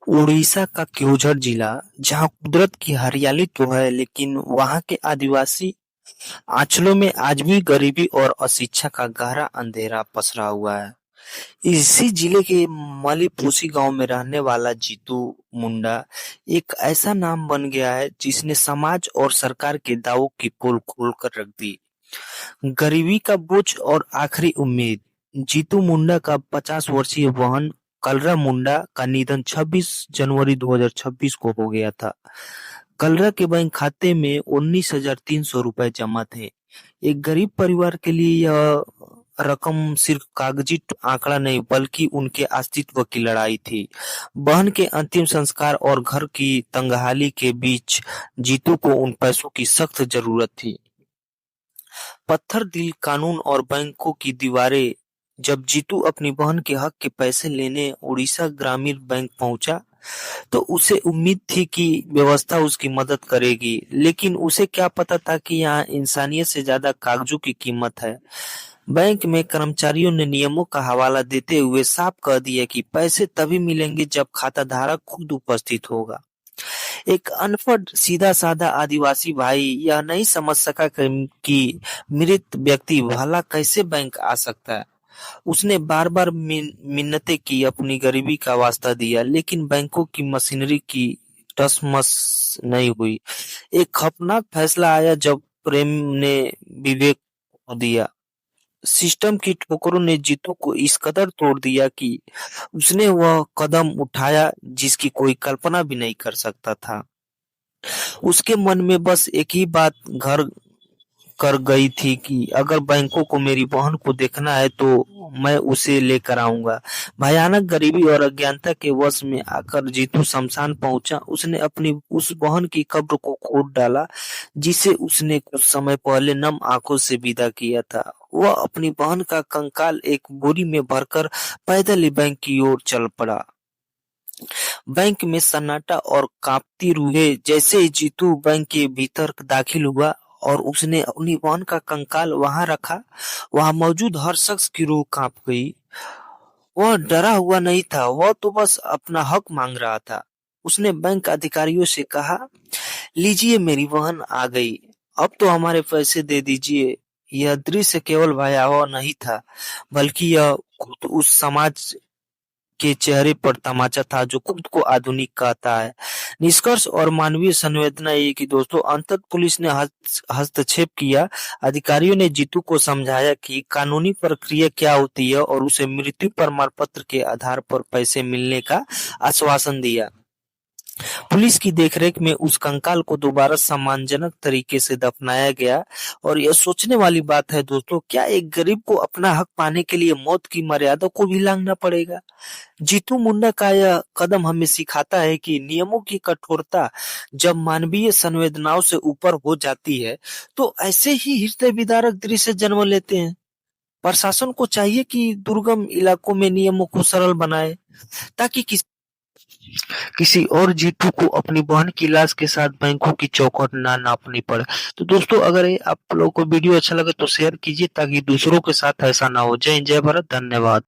उड़ीसा का क्योंझर जिला, जहाँ कुदरत की हरियाली तो है, लेकिन वहाँ के आदिवासी आंचलों में आज भी गरीबी और अशिक्षा का गहरा अंधेरा पसरा हुआ है। इसी जिले के मलीपोसी गांव में रहने वाला जीतू मुंडा एक ऐसा नाम बन गया है जिसने समाज और सरकार के दावों की पोल खोल कर रख दी। गरीबी का बोझ और आखिरी उम्मीद। जीतू मुंडा का 50 वर्षीय बहन कलरा मुंडा का निधन 26 जनवरी 2026 को हो गया था। कलरा के बैंक खाते में 19,300 रुपए जमा थे। एक गरीब परिवार के लिए यह रकम सिर्फ कागजी आंकड़ा नहीं बल्कि उनके अस्तित्व की लड़ाई थी। बहन के अंतिम संस्कार और घर की तंगहाली के बीच जीतू को उन पैसों की सख्त जरूरत थी। पत्थर दिल कानून और बैंकों की दीवारें। जब जीतू अपनी बहन के हक के पैसे लेने उड़ीसा ग्रामीण बैंक पहुंचा, तो उसे उम्मीद थी कि व्यवस्था उसकी मदद करेगी, लेकिन उसे क्या पता था कि यहाँ इंसानियत से ज्यादा कागजों की कीमत है। बैंक में कर्मचारियों ने नियमों का हवाला देते हुए साफ कह दिया कि पैसे तभी मिलेंगे जब खाताधारक खुद उपस्थित होगा। एक अनपढ़ सीधा साधा आदिवासी भाई यह नहीं समझ सका कि मृत व्यक्ति भला कैसे बैंक आ सकता है। उसने बार बार मिन्नतें की, अपनी गरीबी का वास्ता दिया, लेकिन बैंकों की मशीनरी की टसमस नहीं हुई। एक खौफनाक फैसला आया जब प्रेम ने विवेक खो दिया। सिस्टम की ठोकरों ने जीतू को इस कदर तोड़ दिया कि उसने वह कदम उठाया जिसकी कोई कल्पना भी नहीं कर सकता था। उसके मन में बस एक ही बात घर कर गई थी कि अगर बैंकों को मेरी बहन को देखना है तो मैं उसे लेकर आऊंगा। भयानक गरीबी और अज्ञानता के वश में आकर जीतू शमशान पहुंचा। उसने अपनी उस बहन की कब्र को खोद डाला जिसे उसने कुछ समय पहले नम आंखों से विदा किया था। वह अपनी बहन का कंकाल एक बोरी में भरकर पैदल ही बैंक की ओर चल पड़ा। बैंक में सन्नाटा और कांपती रूहें। जैसे ही जीतू बैंक के भीतर दाखिल हुआ और उसने अपनी बहन का कंकाल वहां रखा, वहां मौजूद हर शख्स की रूह कांप गई। वह डरा हुआ नहीं था, वह तो बस अपना हक मांग रहा था। उसने बैंक अधिकारियों से कहा, लीजिए मेरी बहन आ गई, अब तो हमारे पैसे दे दीजिए। यह दृश्य केवल भयावह नहीं था, बल्कि यह खुद उस समाज के चेहरे पर तमाचा था जो खुद को आधुनिक कहता है। निष्कर्ष और मानवीय संवेदना ये कि दोस्तों, अंततः पुलिस ने हस्तक्षेप किया। अधिकारियों ने जीतू को समझाया कि कानूनी प्रक्रिया क्या होती है और उसे मृत्यु प्रमाण पत्र के आधार पर पैसे मिलने का आश्वासन दिया। पुलिस की देखरेख में उस कंकाल को दोबारा सम्मानजनक तरीके से दफनाया गया। और यह सोचने वाली बात है दोस्तों, क्या एक गरीब को अपना हक पाने के लिए मौत की मर्यादा को भी लांघना पड़ेगा? जीतू मुंडा का यह कदम हमें सिखाता है कि नियमों की कठोरता जब मानवीय संवेदनाओं से ऊपर हो जाती है, तो ऐसे ही हृदय विदारक दृश्य जन्म लेते हैं। प्रशासन को चाहिए कि दुर्गम इलाकों में नियमों को सरल बनाए, ताकि किसी और जीतू को अपनी बहन की लाश के साथ बैंकों की चौखट ना नापनी पड़े। तो दोस्तों, अगर ये आप लोगों को वीडियो अच्छा लगे तो शेयर कीजिए ताकि दूसरों के साथ ऐसा ना हो। जय हिंद, जय भारत, धन्यवाद।